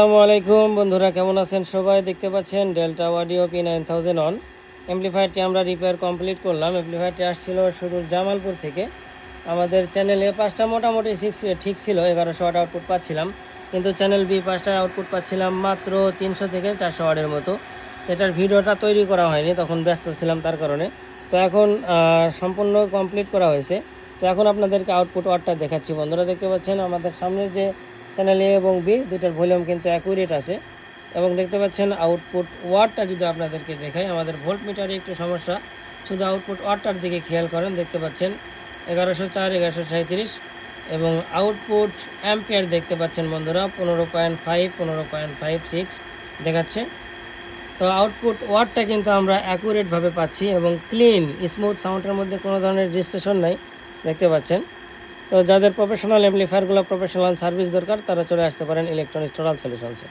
আসসালামু আলাইকুম বন্ধুরা, কেমন আছেন সবাই? দেখতে পাচ্ছেন ডেল্টা অডিও P9000 অন অ্যাম্পলিফায়ারটি আমরা রিপেয়ার কমপ্লিট করলাম। অ্যাম্পলিফায়ারটি আসছিল সুদূর জামালপুর থেকে। আমাদের চ্যানেলে পাঁচটা মোটামুটি ঠিক ছিল, 1100 ওয়াট আউটপুট পাচ্ছিলাম, কিন্তু চ্যানেল বি পাঁচটা আউটপুট পাচ্ছিলাম মাত্র 300 থেকে 400 ওয়াটের মতো। তো এটার ভিডিওটা তৈরি করা হয়নি, তখন ব্যস্ত ছিলাম তার কারণে। তো এখন সম্পূর্ণ কমপ্লিট করা হয়েছে। তো এখন আপনাদেরকে আউটপুট ওয়াটটা দেখাচ্ছি। বন্ধুরা দেখতে পাচ্ছেন আমাদের সামনে যে চ্যানেল এ এবং বি দুইটার ভলিউম কিন্তু অ্যাকুরেট আছে। এবং দেখতে পাচ্ছেন আউটপুট ওয়াটটা যদি আপনাদেরকে দেখাই, আমাদের ভোল্ট মিটারে একটু সমস্যা, শুধু আউটপুট ওয়াটটার দিকে খেয়াল করেন। দেখতে পাচ্ছেন 1104, 1137। এবং আউটপুট অ্যাম্পিয়ার দেখতে পাচ্ছেন বন্ধুরা 15.5, 15.56 দেখাচ্ছে। তো আউটপুট ওয়াটটা কিন্তু আমরা অ্যাকুরেটভাবে পাচ্ছি এবং ক্লিন স্মুথ সাউন্ডের মধ্যে কোনো ধরনের রেজিস্ট্রেশন নাই, দেখতে পাচ্ছেন। তো যাদের প্রফেশনাল অ্যাম্পলিফায়ারগুলো প্রফেশনাল সার্ভিস দরকার, তারা চলে আসতে পারেন ইলেকট্রনিক্স টোটাল সলিউশনসে।